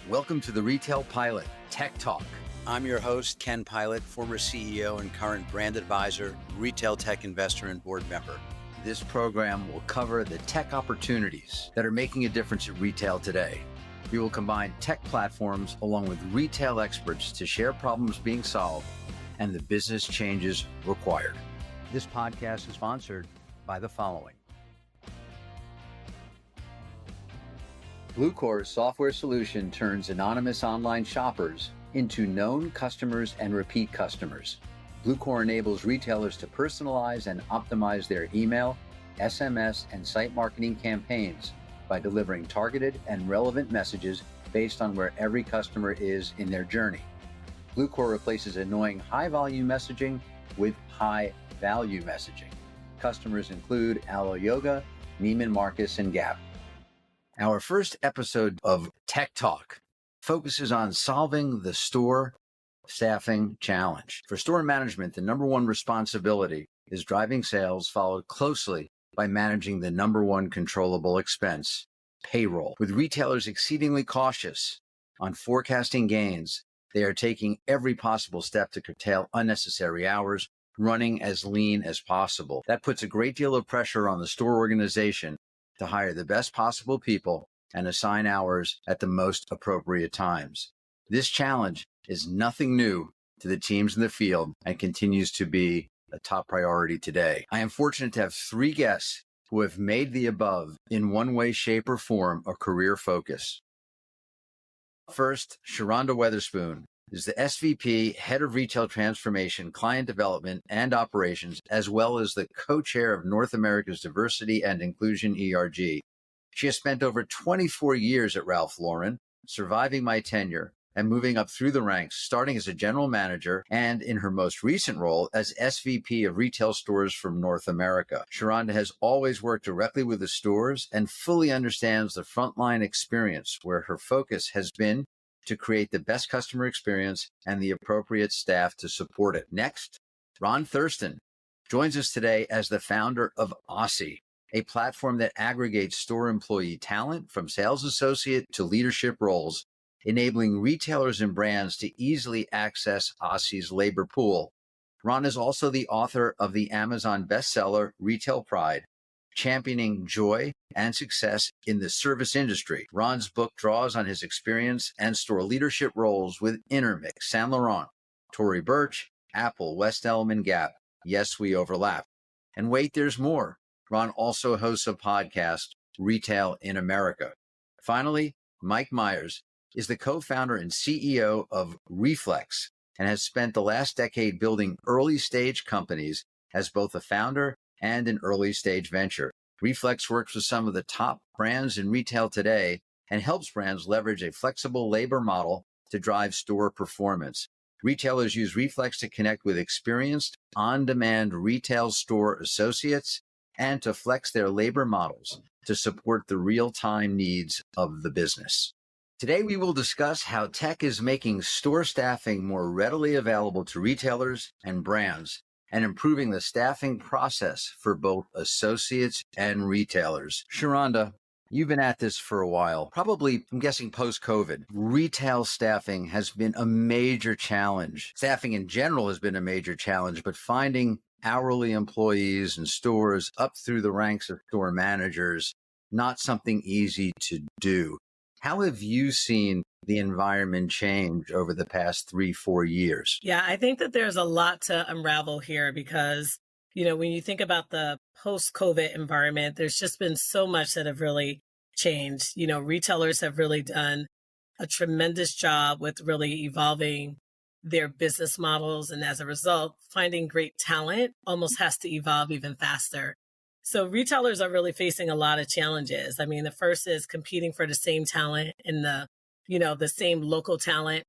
Welcome to the Retail Pilot Tech Talk. I'm your host, Ken Pilot, former CEO and current brand advisor, retail tech investor, and board member. This program will cover the tech opportunities that are making a difference in retail today. We will combine tech platforms along with retail experts to share problems being solved and the business changes required. This podcast is sponsored by the following. Bluecore's software solution turns anonymous online shoppers into known customers and repeat customers. Bluecore enables retailers to personalize and optimize their email, SMS, and site marketing campaigns by delivering targeted and relevant messages based on where every customer is in their journey. Bluecore replaces annoying high-volume messaging with high-value messaging. Customers include Alo Yoga, Neiman Marcus, and Gap. Our first episode of Tech Talk focuses on solving the store staffing challenge. For store management, the number one responsibility is driving sales, followed closely by managing the number one controllable expense, payroll. With retailers exceedingly cautious on forecasting gains, they are taking every possible step to curtail unnecessary hours, running as lean as possible. That puts a great deal of pressure on the store organization to hire the best possible people and assign hours at the most appropriate times. This challenge is nothing new to the teams in the field and continues to be a top priority today. I am fortunate to have three guests who have made the above in one way, shape, or form a career focus. First, Sharonda Weatherspoon is the SVP, Head of Retail Transformation, Client Development, and Operations, as well as the co-chair of North America's Diversity and Inclusion ERG. She has spent over 24 years at Ralph Lauren, surviving my tenure and moving up through the ranks, starting as a general manager and in her most recent role as SVP of Retail Stores from North America. Sharonda has always worked directly with the stores and fully understands the frontline experience, where her focus has been to create the best customer experience and the appropriate staff to support it. Next, Ron Thurston joins us today as the founder of Aussie, a platform that aggregates store employee talent from sales associate to leadership roles, enabling retailers and brands to easily access Aussie's labor pool. Ron is also the author of the Amazon bestseller Retail Pride, championing joy and success in the service industry. Ron's book draws on his experience and store leadership roles with Intermix, Saint Laurent, Tory Burch, Apple, West Elm, and Gap. Yes, we overlap. And wait, there's more. Ron also hosts a podcast, Retail in America. Finally, Mike Meyers is the co-founder and CEO of Reflex and has spent the last decade building early-stage companies as both a founder and an early-stage venture. Reflex works with some of the top brands in retail today and helps brands leverage a flexible labor model to drive store performance. Retailers use Reflex to connect with experienced, on-demand retail store associates and to flex their labor models to support the real-time needs of the business. Today, we will discuss how tech is making store staffing more readily available to retailers and brands and improving the staffing process for both associates and retailers. Sharonda, you've been at this for a while, probably, I'm guessing, post-COVID. Retail staffing has been a major challenge. Staffing in general has been a major challenge, but finding hourly employees in stores up through the ranks of store managers, not something easy to do. How have you seen the environment change over the past 3-4 years? Yeah, I think that there's a lot to unravel here because, when you think about the post-COVID environment, there's just been so much that have really changed. Retailers have really done a tremendous job with really evolving their business models. And as a result, finding great talent almost has to evolve even faster. So retailers are really facing a lot of challenges. I mean, the first is competing for the same talent and the same local talent,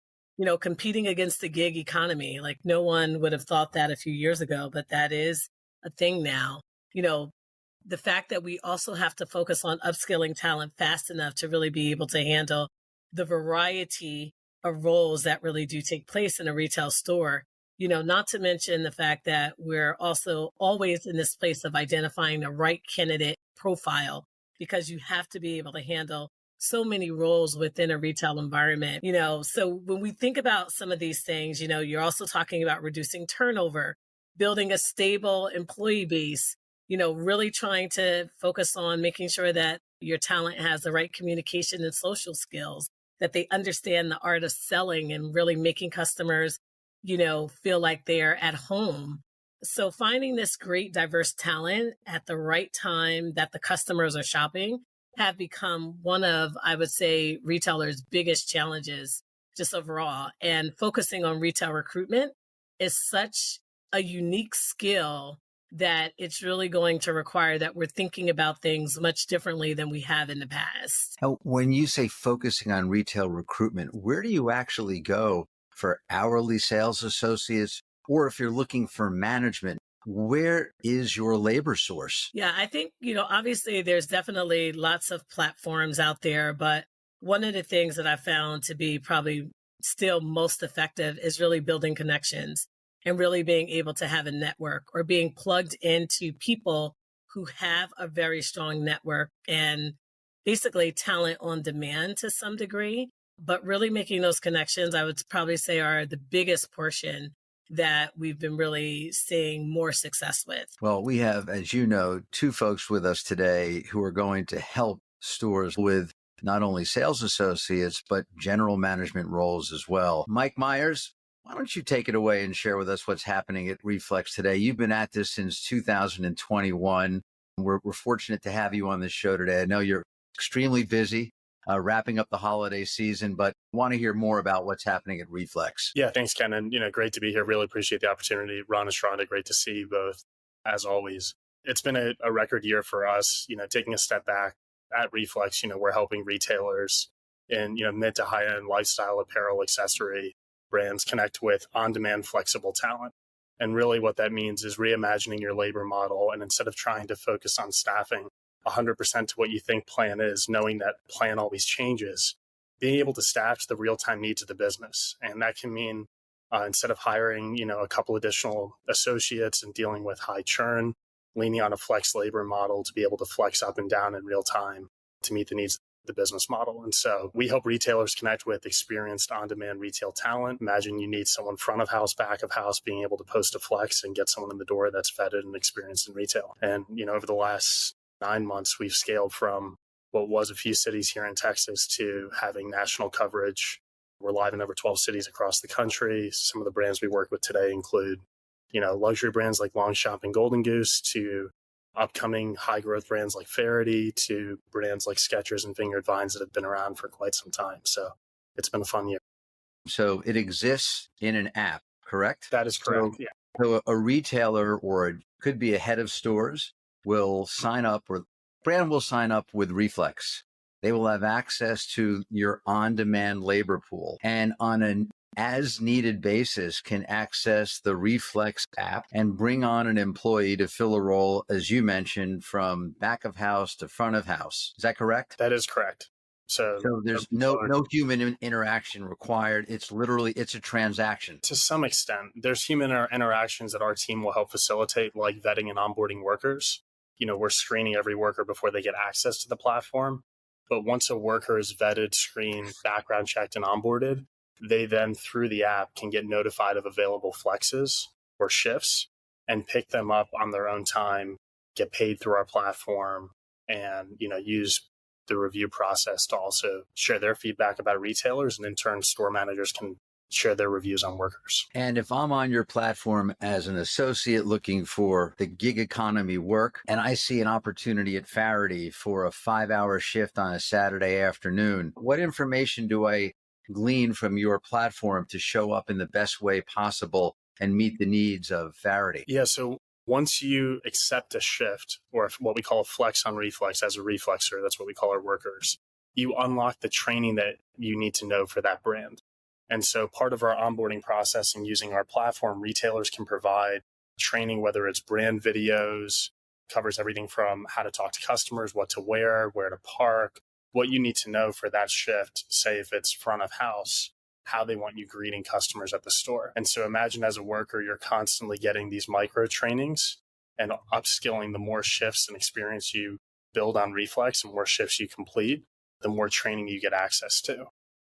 competing against the gig economy. Like no one would have thought that a few years ago, but that is a thing now. The fact that we also have to focus on upskilling talent fast enough to really be able to handle the variety of roles that really do take place in a retail store. Not to mention the fact that we're also always in this place of identifying the right candidate profile, because you have to be able to handle so many roles within a retail environment, so when we think about some of these things, you're also talking about reducing turnover, building a stable employee base, really trying to focus on making sure that your talent has the right communication and social skills, that they understand the art of selling and really making customers, feel like they're at home. So finding this great diverse talent at the right time that the customers are shopping have become one of, I would say, retailers' biggest challenges just overall. And focusing on retail recruitment is such a unique skill that it's really going to require that we're thinking about things much differently than we have in the past. Now, when you say focusing on retail recruitment, where do you actually go for hourly sales associates? Or if you're looking for management, where is your labor source? Yeah, I think, obviously there's definitely lots of platforms out there, but one of the things that I found to be probably still most effective is really building connections and really being able to have a network or being plugged into people who have a very strong network and basically talent on demand to some degree. But really making those connections, I would probably say, are the biggest portion that we've been really seeing more success with. Well, we have, as you know, two folks with us today who are going to help stores with not only sales associates, but general management roles as well. Mike Meyers, why don't you take it away and share with us what's happening at Reflex today? You've been at this since 2021. We're fortunate to have you on this show today. I know you're extremely busy. Wrapping up the holiday season, but want to hear more about what's happening at Reflex. Yeah, thanks, Ken. And, great to be here. Really appreciate the opportunity. Ron and Sharonda, great to see you both, as always. It's been a record year for us, taking a step back at Reflex. We're helping retailers in, mid to high end lifestyle apparel, accessory brands connect with on-demand flexible talent. And really what that means is reimagining your labor model. And instead of trying to focus on staffing 100% to what you think plan is, knowing that plan always changes, being able to staff to the real-time needs of the business. And that can mean instead of hiring, a couple additional associates and dealing with high churn, leaning on a flex labor model to be able to flex up and down in real time to meet the needs of the business model. And so we help retailers connect with experienced on-demand retail talent. Imagine you need someone front of house, back of house, being able to post a flex and get someone in the door that's vetted and experienced in retail. And, over the last 9 months, we've scaled from what was a few cities here in Texas to having national coverage. We're live in over 12 cities across the country. Some of the brands we work with today include, luxury brands like Longchamp and Golden Goose, to upcoming high growth brands like Faraday, to brands like Skechers and Vineyard Vines that have been around for quite some time. So it's been a fun year. So it exists in an app, correct? That is correct. So, so a retailer could be a head of stores will sign up, or brand will sign up with Reflex. They will have access to your on-demand labor pool, and on an as-needed basis can access the Reflex app and bring on an employee to fill a role, as you mentioned, from back of house to front of house. Is that correct? That is correct. So there's no human interaction required. It's a transaction. To some extent, there's human interactions that our team will help facilitate, like vetting and onboarding workers. We're screening every worker before they get access to the platform. But once a worker is vetted, screened, background checked, and onboarded, they then, through the app, can get notified of available flexes or shifts and pick them up on their own time, get paid through our platform, and, use the review process to also share their feedback about retailers. And in turn, store managers can share their reviews on workers. And if I'm on your platform as an associate looking for the gig economy work, and I see an opportunity at Faraday for a 5-hour shift on a Saturday afternoon, what information do I glean from your platform to show up in the best way possible and meet the needs of Faraday? Yeah, so once you accept a shift, or what we call a flex on Reflex as a reflexer, that's what we call our workers, you unlock the training that you need to know for that brand. And so part of our onboarding process and using our platform, retailers can provide training, whether it's brand videos, covers everything from how to talk to customers, what to wear, where to park, what you need to know for that shift, say if it's front of house, how they want you greeting customers at the store. And so imagine as a worker, you're constantly getting these micro trainings and upskilling. The more shifts and experience you build on Reflex and more shifts you complete, the more training you get access to.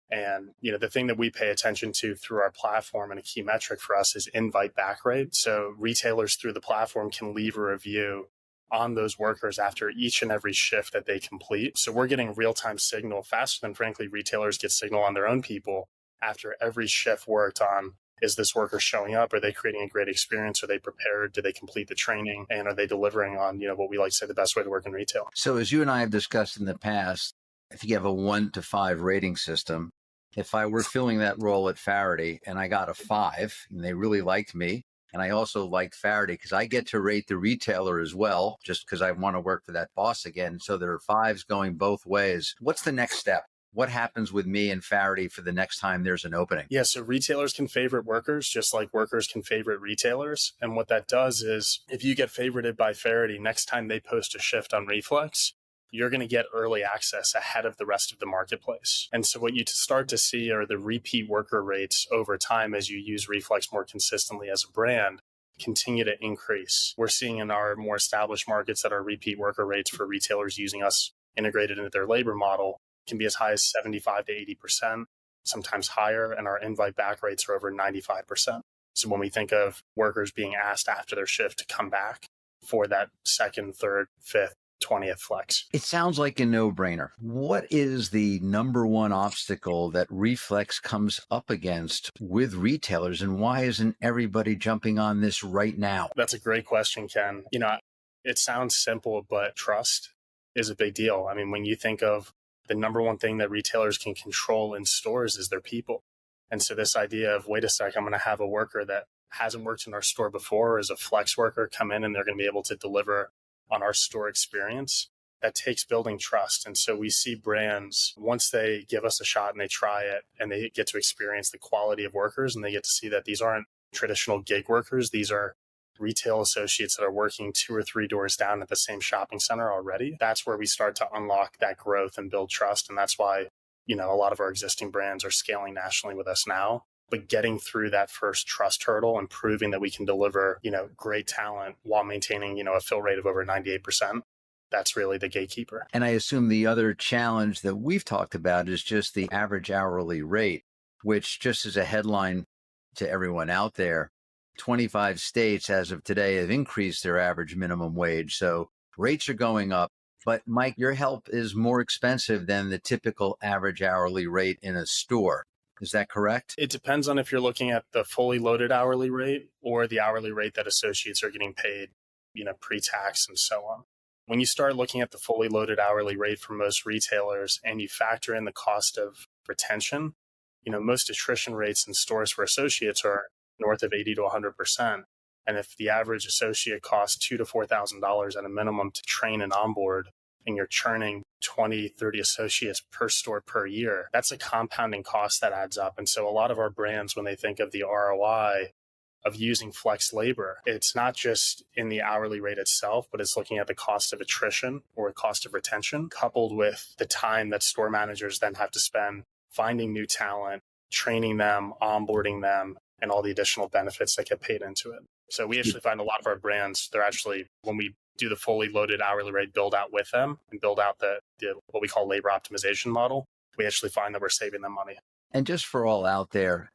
And, the thing that we pay attention to through our platform and a key metric for us is invite back rate. So retailers through the platform can leave a review on those workers after each and every shift that they complete. So we're getting real-time signal faster than, frankly, retailers get signal on their own people after every shift worked on. Is this worker showing up? Are they creating a great experience? Are they prepared? Do they complete the training? And are they delivering on, what we like to say the best way to work in retail? So as you and I have discussed in the past, if you have a 1 to 5 rating system, if I were filling that role at Faraday and I got a 5 and they really liked me, and I also liked Faraday because I get to rate the retailer as well, just because I want to work for that boss again. So there are 5s going both ways. What's the next step? What happens with me and Faraday for the next time there's an opening? Yeah, so retailers can favorite workers just like workers can favorite retailers. And what that does is if you get favorited by Faraday, next time they post a shift on Reflex, you're going to get early access ahead of the rest of the marketplace. And so what you start to see are the repeat worker rates over time as you use Reflex more consistently as a brand continue to increase. We're seeing in our more established markets that our repeat worker rates for retailers using us integrated into their labor model can be as high as 75 to 80%, sometimes higher, and our invite back rates are over 95%. So when we think of workers being asked after their shift to come back for that second, third, fifth, 20th flex. It sounds like a no-brainer. What is the number one obstacle that Reflex comes up against with retailers, and why isn't everybody jumping on this right now? That's a great question, Ken. It sounds simple, but trust is a big deal. I mean, when you think of the number one thing that retailers can control in stores is their people. And so this idea of, wait a sec, I'm going to have a worker that hasn't worked in our store before as a flex worker come in and they're going to be able to deliver on our store experience, that takes building trust. And so we see brands, once they give us a shot and they try it and they get to experience the quality of workers and they get to see that these aren't traditional gig workers, these are retail associates that are working 2 or 3 doors down at the same shopping center already. That's where we start to unlock that growth and build trust. And that's why, a lot of our existing brands are scaling nationally with us now. But getting through that first trust hurdle and proving that we can deliver, great talent while maintaining, a fill rate of over 98%, that's really the gatekeeper. And I assume the other challenge that we've talked about is just the average hourly rate, which, just as a headline to everyone out there, 25 states as of today have increased their average minimum wage. So rates are going up. But Mike, your help is more expensive than the typical average hourly rate in a store. Is that correct? It depends on if you're looking at the fully loaded hourly rate or the hourly rate that associates are getting paid, pre-tax and so on. When you start looking at the fully loaded hourly rate for most retailers and you factor in the cost of retention, most attrition rates in stores for associates are north of 80 to 100%. And if the average associate costs $2,000 to $4,000 at a minimum to train and onboard, and you're churning 20, 30 associates per store per year, that's a compounding cost that adds up. And so a lot of our brands, when they think of the ROI of using flex labor, it's not just in the hourly rate itself, but it's looking at the cost of attrition or cost of retention, coupled with the time that store managers then have to spend finding new talent, training them, onboarding them, and all the additional benefits that get paid into it. So we actually find a lot of our brands, they're actually, when we do the fully loaded hourly rate build out with them and build out the what we call labor optimization model, we actually find that we're saving them money. And just for all out there,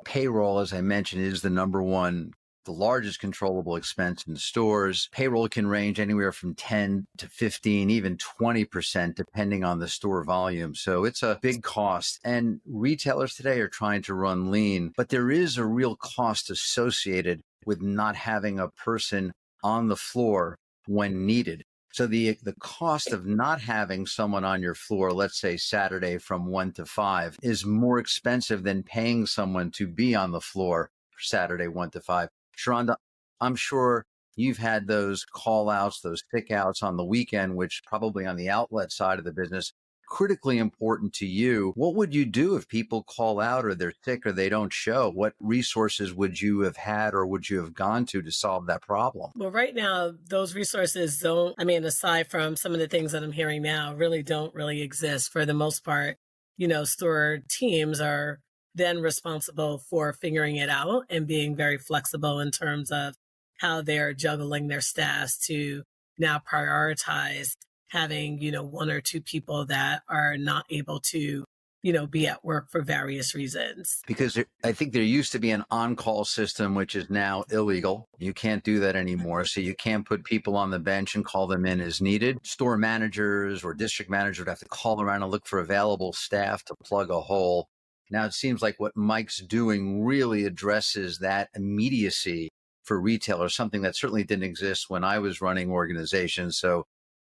payroll, as I mentioned, is the number one, the largest controllable expense in stores. Payroll can range anywhere from 10 to 15, even 20%, depending on the store volume. So it's a big cost. And retailers today are trying to run lean, but there is a real cost associated with not having a person on the floor when needed. So the cost of not having someone on your floor, let's say Saturday from 1 to 5, is more expensive than paying someone to be on the floor Saturday 1 to 5. Sharonda, I'm sure you've had those call outs, those thick outs on the weekend, which probably on the outlet side of the business, critically important to you. What would you do if people call out or they're sick or they don't show? What resources would you have had or would you have gone to solve that problem? Well, right now, those resources aside from some of the things that I'm hearing now, don't really exist for the most part. Store teams are then responsible for figuring it out and being very flexible in terms of how they're juggling their staffs to now prioritize having, one or two people that are not able to, be at work for various reasons. Because I think there used to be an on-call system, which is now illegal. You can't do that anymore. So you can't put people on the bench and call them in as needed. Store managers or district managers would have to call around and look for available staff to plug a hole. Now it seems like what Mike's doing really addresses that immediacy for retailers, something that certainly didn't exist when I was running organizations. So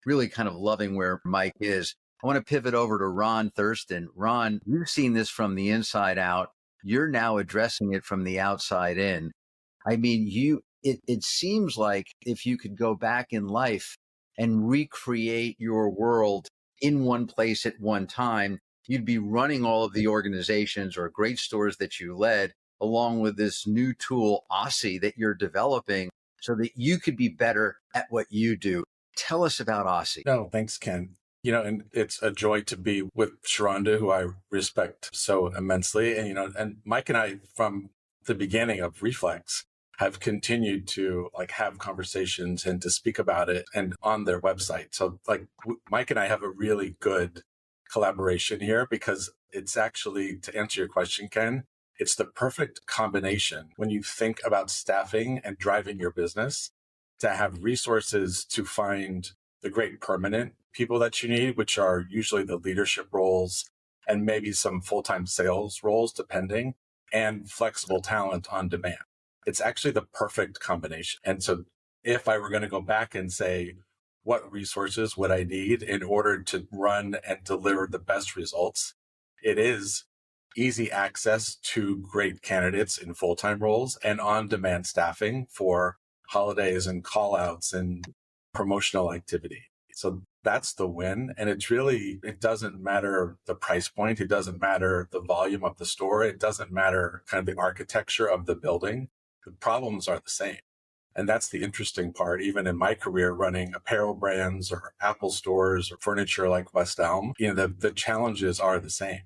really kind of loving where Mike is. I want to pivot over to Ron Thurston. Ron, you've seen this from the inside out. You're now addressing it from the outside in. I mean, it seems like if you could go back in life and recreate your world in one place at one time, you'd be running all of the organizations or great stores that you led, along with this new tool, Aussie, that you're developing so that you could be better at what you do. Tell us about Aussie. No, thanks, Ken. And it's a joy to be with Sharonda, who I respect so immensely. And Mike and I, from the beginning of Reflex, have continued to have conversations and to speak about it and on their website. So Mike and I have a really good collaboration here because it's actually, to answer your question, Ken, it's the perfect combination when you think about staffing and driving your business to have resources to find the great permanent people that you need, which are usually the leadership roles and maybe some full-time sales roles, depending, and flexible talent on demand. It's actually the perfect combination. And so if I were going to go back and say, what resources would I need in order to run and deliver the best results? It is easy access to great candidates in full-time roles and on-demand staffing for holidays and call-outs and promotional activity. So that's the win. And it doesn't matter the price point. It doesn't matter the volume of the store. It doesn't matter kind of the architecture of the building. The problems are the same. And that's the interesting part. Even in my career running apparel brands or Apple stores or furniture like West Elm, the challenges are the same.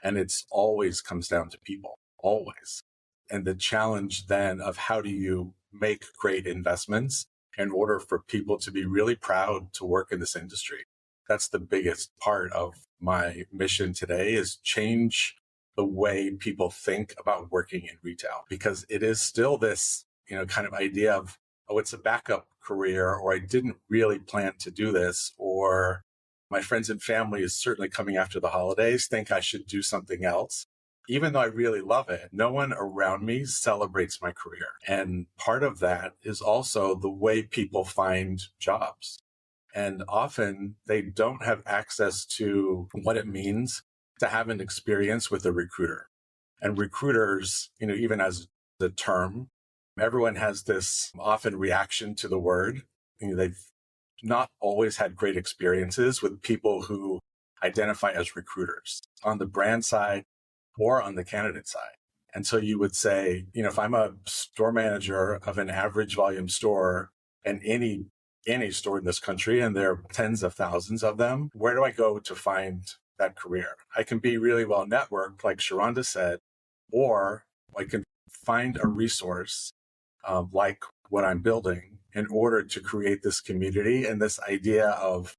And it's always comes down to people, always. And the challenge then of how do you make great investments in order for people to be really proud to work in this industry. That's the biggest part of my mission today is change the way people think about working in retail, because it is still this, kind of idea of, oh, it's a backup career, or I didn't really plan to do this, or my friends and family is certainly coming after the holidays, think I should do something else. Even though I really love it, no one around me celebrates my career. And part of that is also the way people find jobs. And often they don't have access to what it means to have an experience with a recruiter. And recruiters, even as the term, everyone has this often reaction to the word. They've not always had great experiences with people who identify as recruiters on the brand side or on the candidate side. And so you would say, if I'm a store manager of an average volume store and any store in this country, and there are tens of thousands of them, where do I go to find that career? I can be really well networked, like Sharonda said, or I can find a resource like what I'm building in order to create this community and this idea of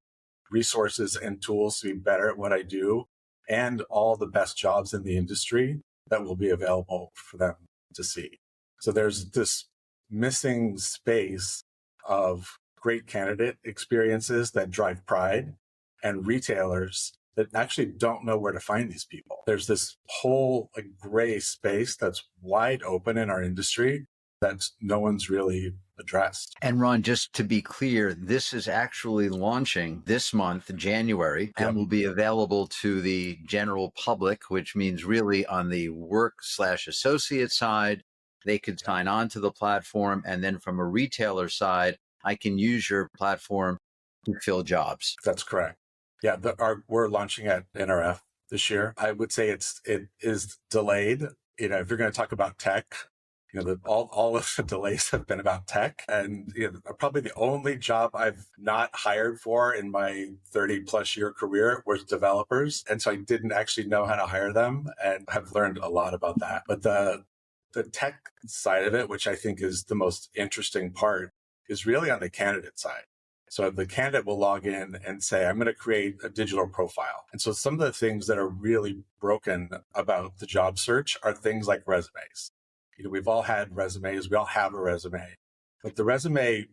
resources and tools to be better at what I do and all the best jobs in the industry that will be available for them to see. So there's this missing space of great candidate experiences that drive pride and retailers that actually don't know where to find these people. There's this whole gray space that's wide open in our industry that no one's really addressed. And Ron, just to be clear, this is actually launching this month, January, and will be available to the general public, which means really on the work/associate side, they could sign on to the platform. And then from a retailer side, I can use your platform to fill jobs. That's correct. Yeah, we're launching at NRF this year. I would say it is delayed. If you're going to talk about tech, all of the delays have been about tech. And probably the only job I've not hired for in my 30 plus year career was developers. And so I didn't actually know how to hire them and have learned a lot about that. But the tech side of it, which I think is the most interesting part, is really on the candidate side. So the candidate will log in and say, I'm going to create a digital profile. And so some of the things that are really broken about the job search are things like resumes. We've all had resumes. We all have a resume. But the resume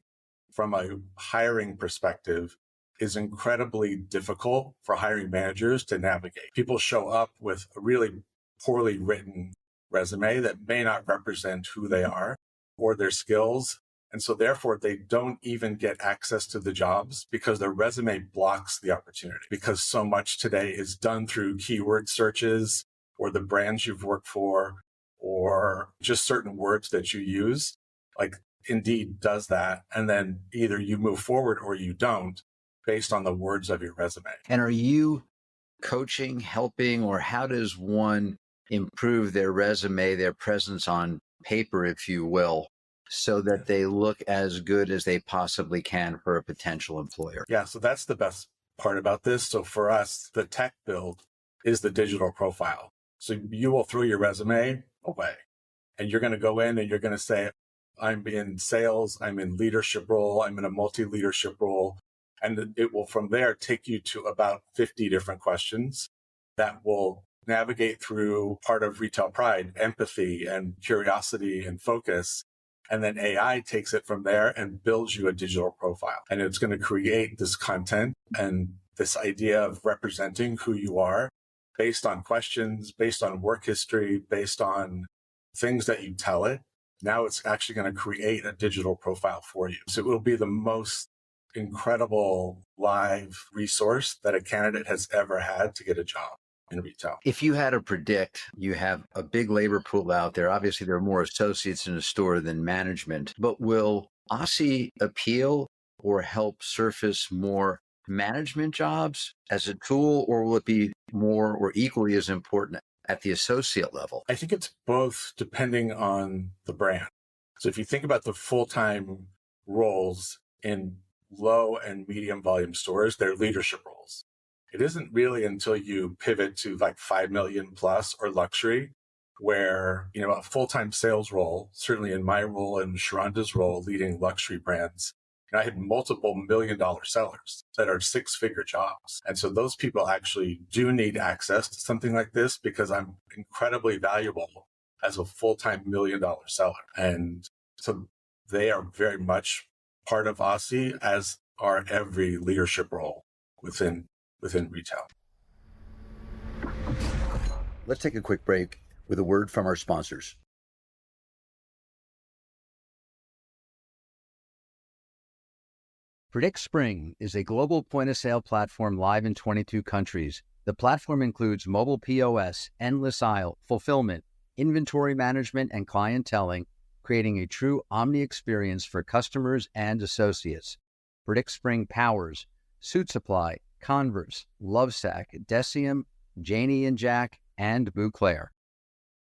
from a hiring perspective is incredibly difficult for hiring managers to navigate. People show up with a really poorly written resume that may not represent who they are or their skills. And so therefore, they don't even get access to the jobs because their resume blocks the opportunity, because so much today is done through keyword searches or the brands you've worked for or just certain words that you use. Like Indeed does that. And then either you move forward or you don't based on the words of your resume. And are you coaching, helping, or how does one improve their resume, their presence on paper, if you will, so that they look as good as they possibly can for a potential employer? Yeah, so that's the best part about this. So for us, the tech build is the digital profile. So you will throw your resume away and you're going to go in and you're going to say, I'm in sales, I'm in leadership role, I'm in a multi-leadership role. And it will from there take you to about 50 different questions that will navigate through part of retail pride, empathy and curiosity and focus. And then AI takes it from there and builds you a digital profile. And it's going to create this content and this idea of representing who you are based on questions, based on work history, based on things that you tell it. Now it's actually going to create a digital profile for you. So it will be the most incredible live resource that a candidate has ever had to get a job in retail. If you had to predict, you have a big labor pool out there. Obviously, there are more associates in a store than management, but will Aussie appeal or help surface more management jobs as a tool, or will it be more or equally as important at the associate level? I think it's both depending on the brand. So if you think about the full-time roles in low and medium volume stores, they're leadership roles. It isn't really until you pivot to like 5 million plus or luxury where, a full-time sales role, certainly in my role and Sharonda's role leading luxury brands, I had multiple $1 million sellers that are 6-figure jobs. And so those people actually do need access to something like this because I'm incredibly valuable as a full-time $1 million seller. And so they are very much part of Aussie, as are every leadership role within retail. Let's take a quick break with a word from our sponsors. Predict Spring is a global point-of-sale platform live in 22 countries. The platform includes mobile POS, endless aisle, fulfillment, inventory management, and clienteling, creating a true omni experience for customers and associates. Predict Spring powers Suit Supply, Converse, Lovesac, Decium, Janie and Jack, and Bouclair.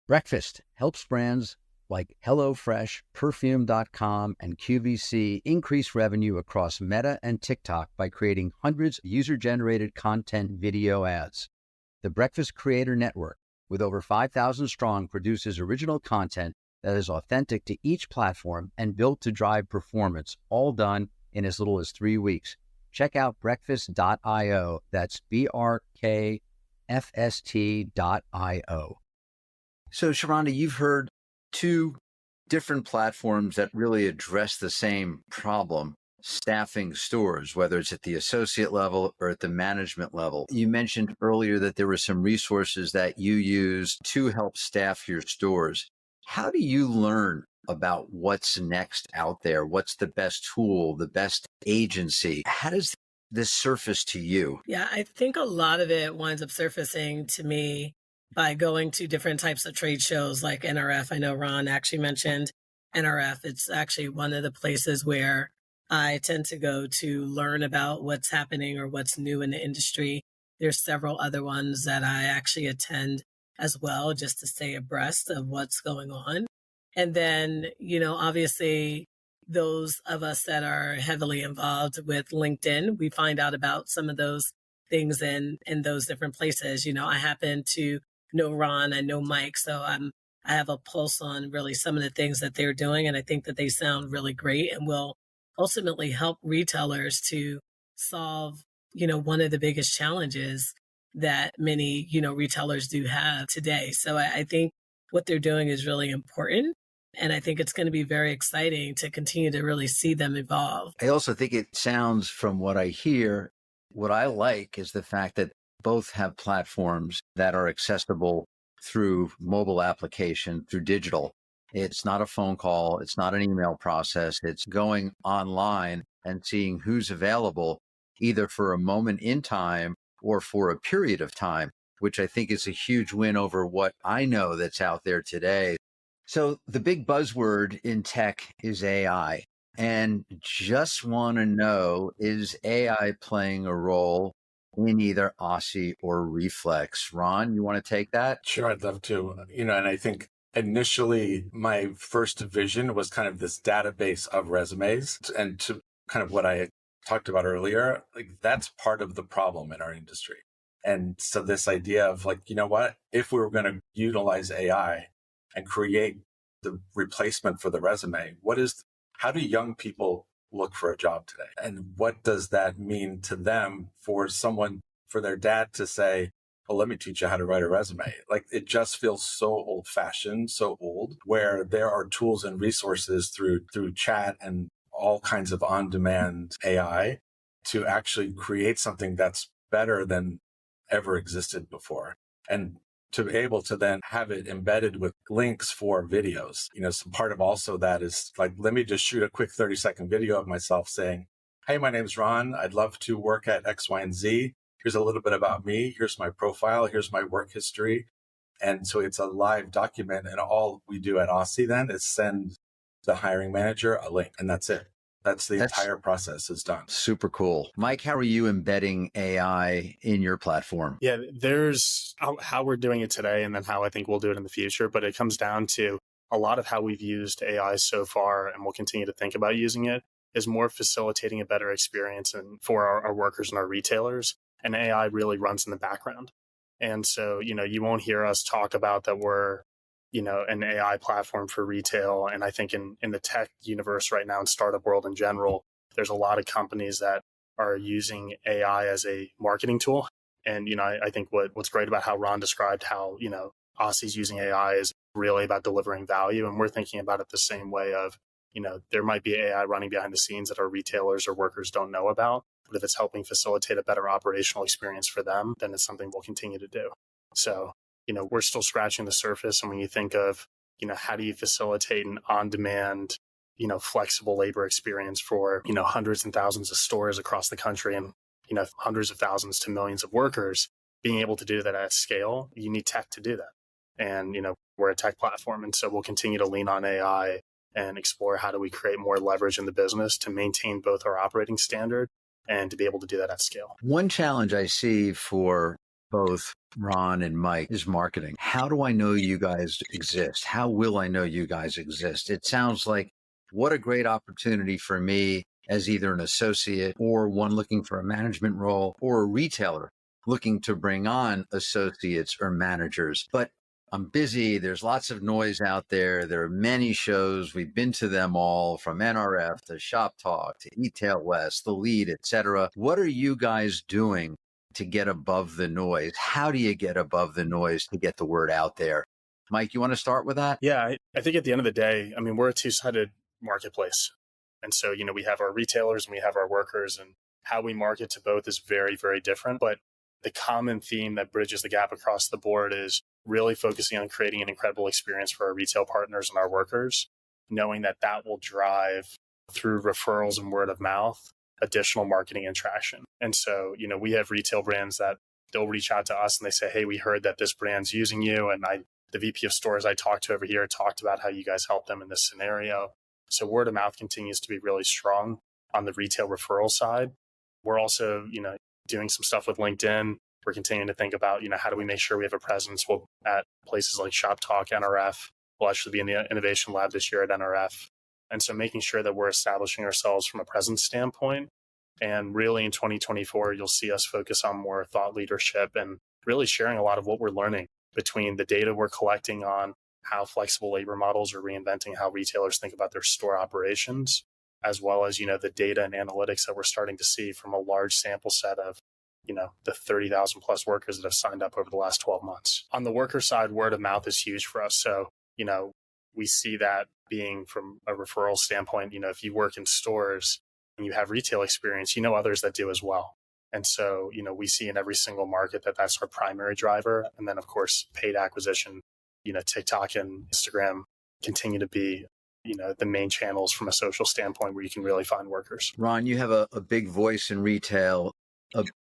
Breakfast helps brands like HelloFresh, Perfume.com, and QVC increase revenue across Meta and TikTok by creating hundreds of user-generated content video ads. The Breakfast Creator Network, with over 5,000 strong, produces original content that is authentic to each platform and built to drive performance, all done in as little as 3 weeks. Check out breakfast.io. That's BRKFST.io. So, Sharonda, you've heard 2 different platforms that really address the same problem, staffing stores, whether it's at the associate level or at the management level. You mentioned earlier that there were some resources that you use to help staff your stores. How do you learn about what's next out there? What's the best tool, the best agency? How does this surface to you? Yeah, I think a lot of it winds up surfacing to me by going to different types of trade shows like NRF. I know Ron actually mentioned NRF. It's actually one of the places where I tend to go to learn about what's happening or what's new in the industry. There's several other ones that I actually attend as well, just to stay abreast of what's going on. And then, obviously, those of us that are heavily involved with LinkedIn, we find out about some of those things in those different places. I happen to know Ron, I know Mike, so I have a pulse on really some of the things that they're doing, and I think that they sound really great and will ultimately help retailers to solve, one of the biggest challenges that many, retailers do have today. So I think what they're doing is really important. And I think it's going to be very exciting to continue to really see them evolve. I also think it sounds from what I hear, what I like is the fact that both have platforms that are accessible through mobile application, through digital. It's not a phone call. It's not an email process. It's going online and seeing who's available either for a moment in time or for a period of time, which I think is a huge win over what I know that's out there today. So the big buzzword in tech is AI. And just want to know, is AI playing a role in either Aussie or Reflex? Ron, you want to take that? Sure, I'd love to. And I think initially my first vision was kind of this database of resumes, and to kind of what I talked about earlier, like that's part of the problem in our industry. And so this idea of like, what, if we were going to utilize AI and create the replacement for the resume, how do young people look for a job today? And what does that mean to them for their dad to say, well, let me teach you how to write a resume? Like it just feels so old fashioned, so old, where there are tools and resources through chat and all kinds of on-demand AI to actually create something that's better than ever existed before. And to be able to then have it embedded with links for videos. Some part of also that is like, let me just shoot a quick 30-second video of myself saying, hey, my name's Ron. I'd love to work at X, Y, and Z. Here's a little bit about me. Here's my profile. Here's my work history. And so it's a live document. And all we do at Aussie then is send the hiring manager a link, and that's it. That's the entire process is done. Super cool. Mike, how are you embedding AI in your platform? Yeah, there's how we're doing it today and then how I think we'll do it in the future. But it comes down to a lot of how we've used AI so far, and we'll continue to think about using it, is more facilitating a better experience for our workers and our retailers. And AI really runs in the background. And so, you won't hear us talk about that we're an AI platform for retail. And I think in the tech universe right now, in startup world in general, there's a lot of companies that are using AI as a marketing tool. And, I think what's great about how Ron described how, Aussie's using AI is really about delivering value. And we're thinking about it the same way of, there might be AI running behind the scenes that our retailers or workers don't know about. But if it's helping facilitate a better operational experience for them, then it's something we'll continue to do. So, we're still scratching the surface. And when you think of, how do you facilitate an on-demand, flexible labor experience for, hundreds and thousands of stores across the country and, hundreds of thousands to millions of workers, being able to do that at scale, you need tech to do that. And, we're a tech platform. And so we'll continue to lean on AI and explore how do we create more leverage in the business to maintain both our operating standard and to be able to do that at scale. One challenge I see for both Ron and Mike is marketing. How do I know you guys exist? How will I know you guys exist? It sounds like what a great opportunity for me as either an associate or one looking for a management role or a retailer looking to bring on associates or managers. But I'm busy. There's lots of noise out there. There are many shows. We've been to them all, from NRF to Shop Talk to eTail West, The Lead, etc. What are you guys doing to get above the noise? How do you get above the noise to get the word out there? Mike, you want to start with that? Yeah, I think at the end of the day, we're a two-sided marketplace. And so, we have our retailers and we have our workers, and how we market to both is very, very different. But the common theme that bridges the gap across the board is really focusing on creating an incredible experience for our retail partners and our workers, knowing that will drive through referrals and word of mouth, additional marketing and traction. And so, we have retail brands that they'll reach out to us and they say, hey, we heard that this brand's using you. And the VP of stores I talked to over here talked about how you guys helped them in this scenario. So word of mouth continues to be really strong on the retail referral side. We're also, doing some stuff with LinkedIn. We're continuing to think about, how do we make sure we have a presence at places like Shop Talk, NRF. We'll actually be in the Innovation Lab this year at NRF. And so making sure that we're establishing ourselves from a presence standpoint. And really in 2024, you'll see us focus on more thought leadership and really sharing a lot of what we're learning between the data we're collecting on how flexible labor models are reinventing how retailers think about their store operations, as well as, the data and analytics that we're starting to see from a large sample set of, the 30,000 plus workers that have signed up over the last 12 months. On the worker side, word of mouth is huge for us. So, we see that being from a referral standpoint, if you work in stores and you have retail experience, others that do as well. And so, we see in every single market that that's our primary driver. And then, of course, paid acquisition, TikTok and Instagram continue to be, the main channels from a social standpoint where you can really find workers. Ron, you have a big voice in retail,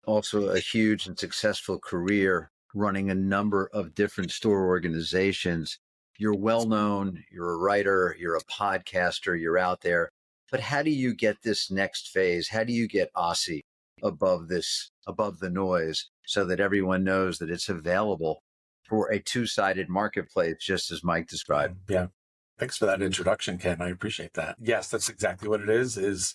also a huge and successful career running a number of different store organizations. You're well known, you're a writer, you're a podcaster, you're out there. But how do you get this next phase? How do you get Aussie above the noise so that everyone knows that it's available for a two-sided marketplace, just as Mike described? Yeah. Thanks for that introduction, Ken. I appreciate that. Yes, that's exactly what it is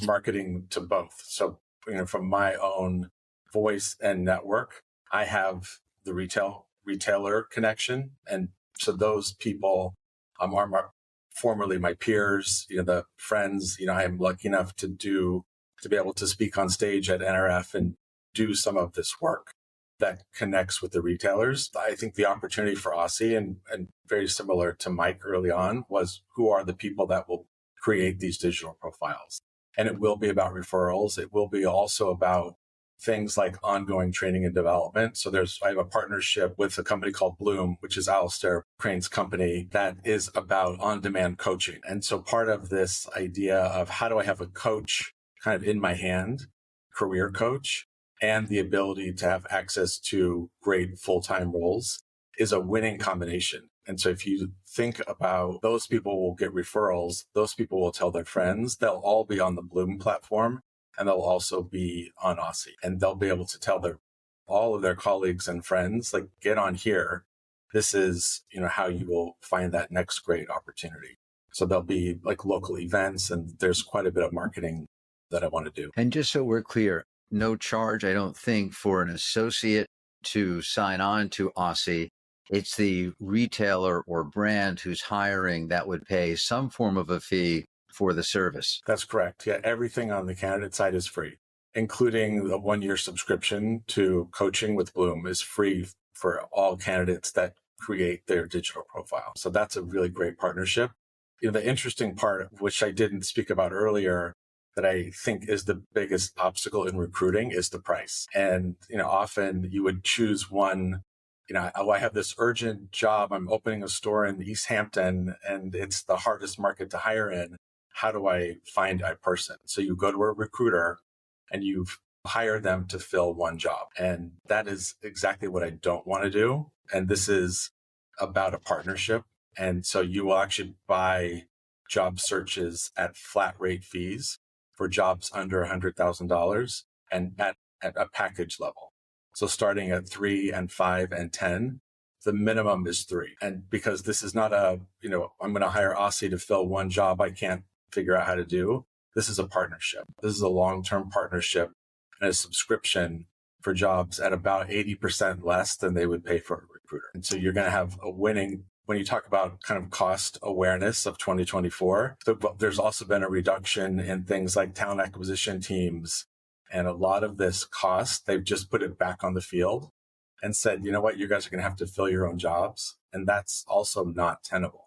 marketing to both. So, from my own voice and network, I have the retailer connection. And so those people are formerly my peers, the friends, I am lucky enough to be able to speak on stage at NRF and do some of this work that connects with the retailers. I think the opportunity for Aussie and very similar to Mike early on was who are the people that will create these digital profiles. And it will be about referrals. It will be also about things like ongoing training and development. So I have a partnership with a company called Bloom, which is Alistair Crane's company, that is about on-demand coaching. And so part of this idea of how do I have a coach kind of in my hand, career coach, and the ability to have access to great full-time roles is a winning combination. And so if you think about those people will get referrals, those people will tell their friends, they'll all be on the Bloom platform, and they'll also be on Aussie. And they'll be able to tell all of their colleagues and friends, like, get on here. This is, how you will find that next great opportunity. So there'll be like local events, and there's quite a bit of marketing that I want to do. And just so we're clear, no charge, I don't think, for an associate to sign on to Aussie. It's the retailer or brand who's hiring that would pay some form of a fee for the service. That's correct. Yeah, everything on the candidate side is free, including the 1-year subscription to coaching with Bloom is free for all candidates that create their digital profile. So that's a really great partnership. The interesting part, which I didn't speak about earlier, that I think is the biggest obstacle in recruiting is the price. And, often you would choose one, I have this urgent job. I'm opening a store in East Hampton and it's the hardest market to hire in. How do I find a person? So you go to a recruiter and you hire them to fill one job. And that is exactly what I don't want to do. And this is about a partnership. And so you will actually buy job searches at flat rate fees for jobs under $100,000 and at a package level. So starting at 3 and 5 and 10, the minimum is 3. And because this is not I'm going to hire Aussie to fill one job I can't figure out how to do. This is a partnership. This is a long-term partnership and a subscription for jobs at about 80% less than they would pay for a recruiter. And so you're going to have a winning. When you talk about kind of cost awareness of 2024, there's also been a reduction in things like talent acquisition teams. And a lot of this cost, they've just put it back on the field and said, you know what, you guys are going to have to fill your own jobs. And that's also not tenable.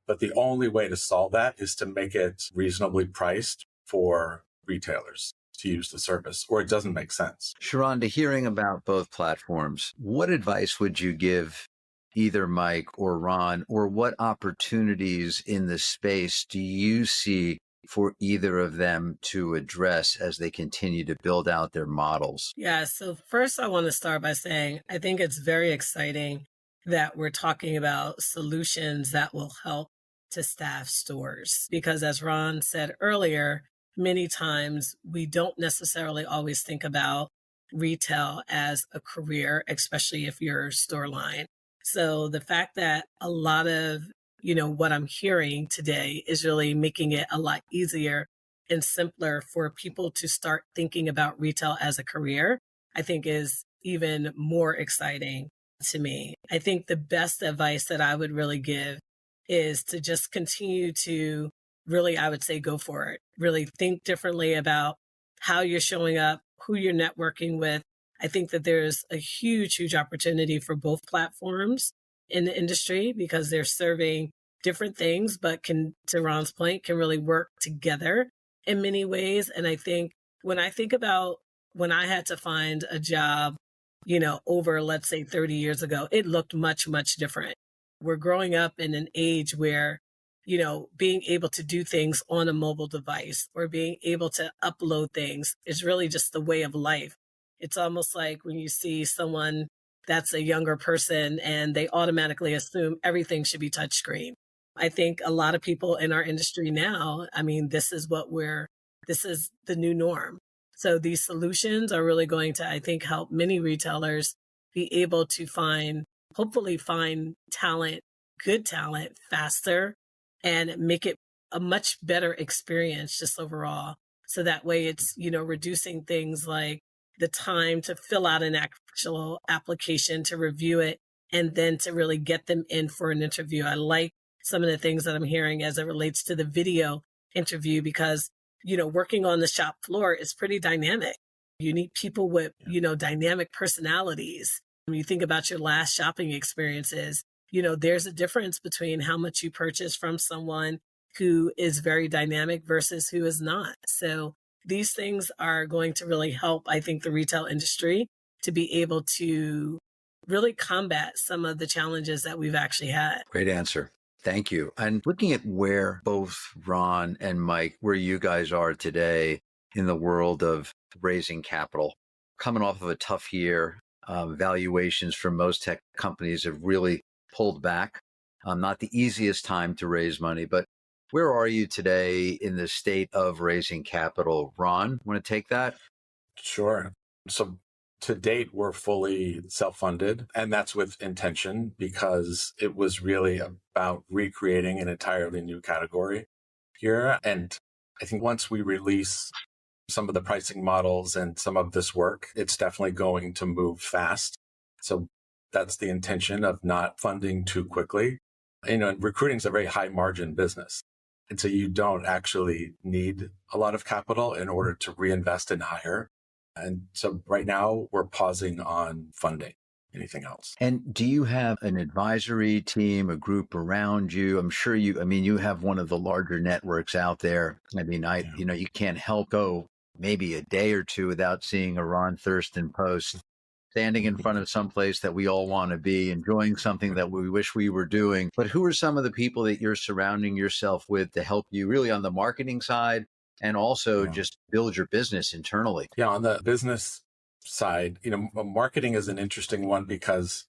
But the only way to solve that is to make it reasonably priced for retailers to use the service, or it doesn't make sense. Sharonda, hearing about both platforms, what advice would you give either Mike or Ron, or what opportunities in the space do you see for either of them to address as they continue to build out their models? Yeah, so first I want to start by saying I think it's very exciting that we're talking about solutions that will help to staff stores. Because as Ron said earlier, many times we don't necessarily always think about retail as a career, especially if you're store line. So the fact that a lot of, what I'm hearing today is really making it a lot easier and simpler for people to start thinking about retail as a career, I think is even more exciting to me. I think the best advice that I would really give is to just continue to really, I would say go for it. Really think differently about how you're showing up, who you're networking with. I think that there's a huge, huge opportunity for both platforms in the industry because they're serving different things, but can, to Ron's point, can really work together in many ways. And I think when I think about when I had to find a job, over, let's say 30 years ago, it looked much, much different. We're growing up in an age where, being able to do things on a mobile device or being able to upload things is really just the way of life. It's almost like when you see someone that's a younger person and they automatically assume everything should be touchscreen. I think a lot of people in our industry now, this is the new norm. So these solutions are really going to, I think, help many retailers be able to hopefully find talent, good talent faster and make it a much better experience just overall. So that way it's, reducing things like the time to fill out an actual application, to review it, and then to really get them in for an interview. I like some of the things that I'm hearing as it relates to the video interview because, working on the shop floor is pretty dynamic. You need people with, dynamic personalities. When you think about your last shopping experiences, there's a difference between how much you purchase from someone who is very dynamic versus who is not. So these things are going to really help, I think, the retail industry to be able to really combat some of the challenges that we've actually had. Great answer. Thank you. And looking at where both Ron and Mike, where you guys are today in the world of raising capital, coming off of a tough year, valuations for most tech companies have really pulled back. Not the easiest time to raise money, but where are you today in the state of raising capital? Ron, want to take that? Sure. So to date, we're fully self-funded, and that's with intention because it was really about recreating an entirely new category here. And I think once we release some of the pricing models and some of this work, it's definitely going to move fast. So that's the intention of not funding too quickly. And recruiting is a very high margin business. And so you don't actually need a lot of capital in order to reinvest and hire. And so right now we're pausing on funding. Anything else? And do you have an advisory team, a group around you? I'm sure you have one of the larger networks out there. You can't help go maybe a day or two without seeing a Ron Thurston post, standing in front of someplace that we all want to be, enjoying something that we wish we were doing. But who are some of the people that you're surrounding yourself with to help you really on the marketing side and also just build your business internally? Yeah, on the business side, marketing is an interesting one because,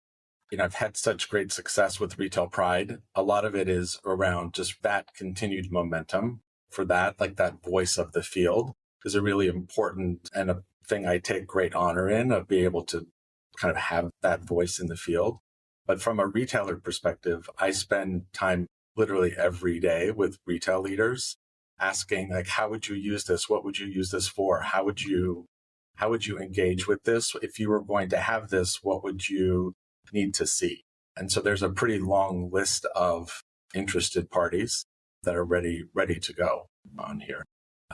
I've had such great success with Retail Pride. A lot of it is around just that continued momentum for that, like that voice of the field is a really important and a thing I take great honor in, of being able to kind of have that voice in the field. But from a retailer perspective, I spend time literally every day with retail leaders asking, like, how would you use this? What would you use this for? How would you engage with this? If you were going to have this, what would you need to see? And so there's a pretty long list of interested parties that are ready to go on here.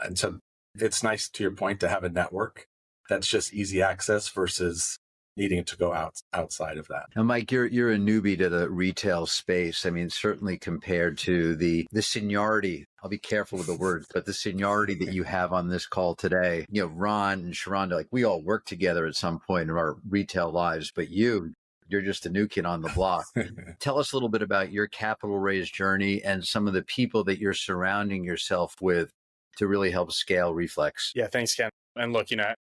And so it's nice, to your point, to have a network that's just easy access versus needing to go outside of that. Now, Mike, you're a newbie to the retail space. Certainly compared to the seniority, I'll be careful with the words, but the seniority that you have on this call today, Ron and Sharonda, like we all work together at some point in our retail lives, but you're just a new kid on the block. Tell us a little bit about your capital raise journey and some of the people that you're surrounding yourself with to really help scale Reflex. Yeah, thanks, Ken. And look,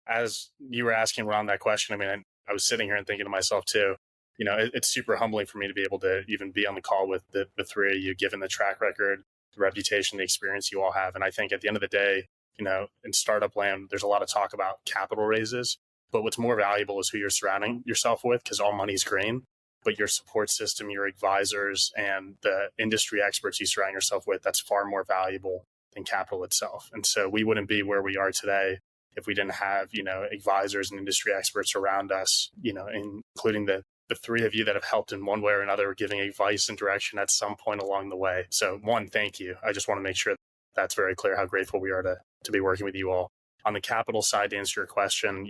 as you were asking Ron that question, I was sitting here and thinking to myself too, it's super humbling for me to be able to even be on the call with the three of you, given the track record, the reputation, the experience you all have. And I think at the end of the day, in startup land, there's a lot of talk about capital raises, but what's more valuable is who you're surrounding yourself with, because all money's green, but your support system, your advisors, and the industry experts you surround yourself with, that's far more valuable than capital itself. And so we wouldn't be where we are today if we didn't have, advisors and industry experts around us, including the three of you that have helped in one way or another, giving advice and direction at some point along the way. So one, thank you. I just want to make sure that's very clear how grateful we are to be working with you all. On the capital side, to answer your question,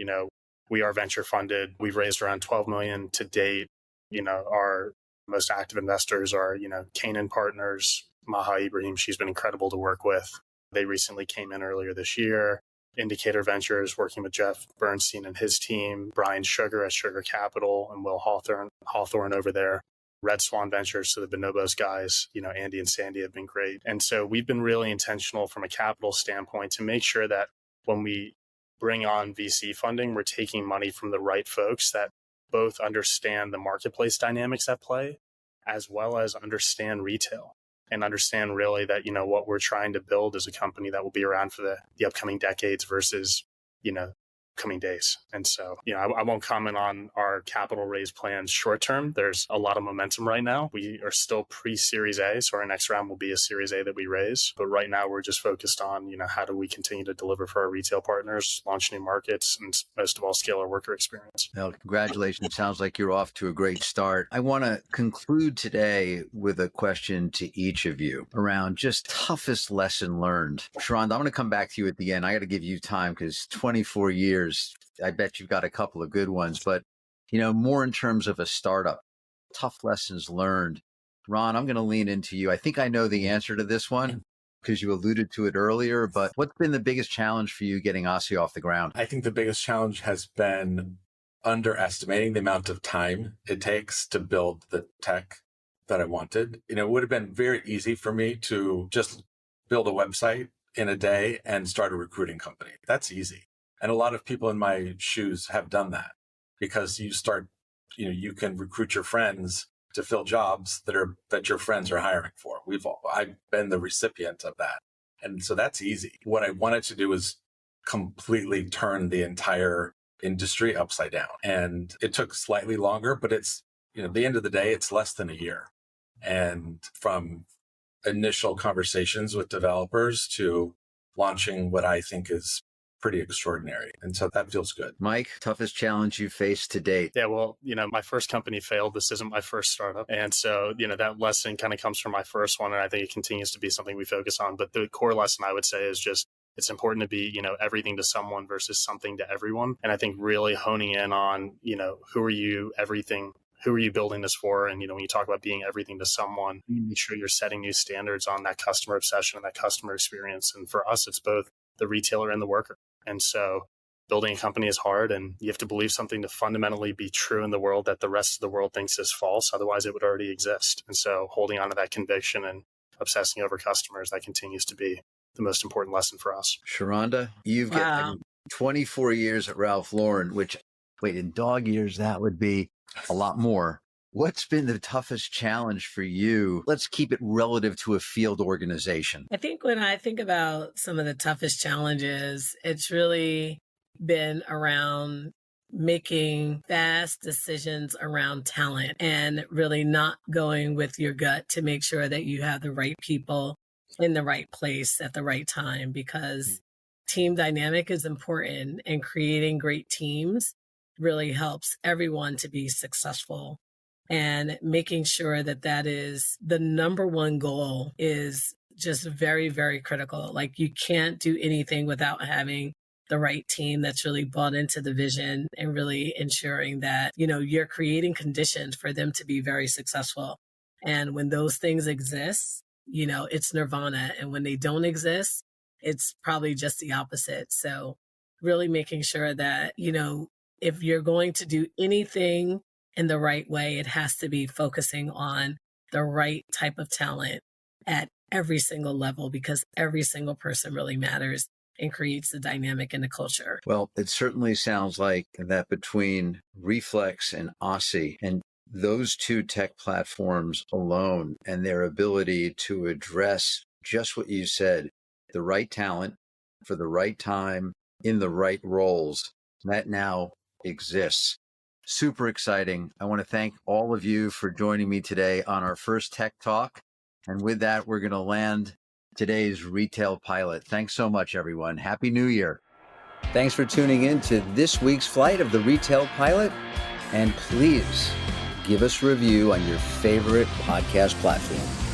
we are venture funded. We've raised around 12 million to date. Our most active investors are, Canaan Partners, Maha Ibrahim. She's been incredible to work with. They recently came in earlier this year. Indicator Ventures, working with Jeff Bernstein and his team, Brian Sugar at Sugar Capital, and Will Hawthorne over there. Red Swan Ventures, so the Bonobos guys, Andy and Sandy have been great. And so we've been really intentional from a capital standpoint to make sure that when we bring on VC funding, we're taking money from the right folks that both understand the marketplace dynamics at play, as well as understand retail and understand really that, what we're trying to build is a company that will be around for the upcoming decades versus, coming days. And so, I won't comment on our capital raise plans short term. There's a lot of momentum right now. We are still pre-Series A, so our next round will be a Series A that we raise. But right now, we're just focused on, how do we continue to deliver for our retail partners, launch new markets, and most of all, scale our worker experience. Well, congratulations. Sounds like you're off to a great start. I want to conclude today with a question to each of you around just toughest lesson learned. Sharonda, I'm going to come back to you at the end. I got to give you time because 24 years, I bet you've got a couple of good ones, but, more in terms of a startup, tough lessons learned. Ron, I'm going to lean into you. I think I know the answer to this one because you alluded to it earlier, but what's been the biggest challenge for you getting Aussie off the ground? I think the biggest challenge has been underestimating the amount of time it takes to build the tech that I wanted. It would have been very easy for me to just build a website in a day and start a recruiting company. That's easy. And a lot of people in my shoes have done that because you can recruit your friends to fill jobs that your friends are hiring for. I've been the recipient of that. And so that's easy. What I wanted to do was completely turn the entire industry upside down. And it took slightly longer, but it's, at the end of the day, it's less than a year. And from initial conversations with developers to launching what I think is pretty extraordinary. And so that feels good. Mike, toughest challenge you faced to date? Yeah, well, my first company failed. This isn't my first startup. And so, that lesson kind of comes from my first one. And I think it continues to be something we focus on. But the core lesson I would say is just, it's important to be, everything to someone versus something to everyone. And I think really honing in on, who are you building this for? And, when you talk about being everything to someone, you make sure you're setting new standards on that customer obsession and that customer experience. And for us, it's both the retailer and the worker. And so building a company is hard, and you have to believe something to fundamentally be true in the world that the rest of the world thinks is false. Otherwise, it would already exist. And so holding on to that conviction and obsessing over customers, that continues to be the most important lesson for us. Sharonda, you've got 24 years at Ralph Lauren, which, in dog years, that would be a lot more. What's been the toughest challenge for you? Let's keep it relative to a field organization. I think when I think about some of the toughest challenges, it's really been around making fast decisions around talent and really not going with your gut to make sure that you have the right people in the right place at the right time, because team dynamic is important, and creating great teams really helps everyone to be successful. And making sure that is the number one goal is just very, very critical. Like, you can't do anything without having the right team that's really bought into the vision and really ensuring that, you're creating conditions for them to be very successful. And when those things exist, it's nirvana. And when they don't exist, it's probably just the opposite. So really making sure that, if you're going to do anything in the right way, it has to be focusing on the right type of talent at every single level, because every single person really matters and creates the dynamic in the culture. Well, it certainly sounds like that between Reflex and Aussie and those two tech platforms alone and their ability to address just what you said, the right talent for the right time in the right roles, that now exists. Super exciting. I want to thank all of you for joining me today on our first Tech Talk. And with that, we're going to land today's retail pilot. Thanks so much, everyone. Happy New Year. Thanks for tuning in to this week's flight of the Retail Pilot. And please give us a review on your favorite podcast platform.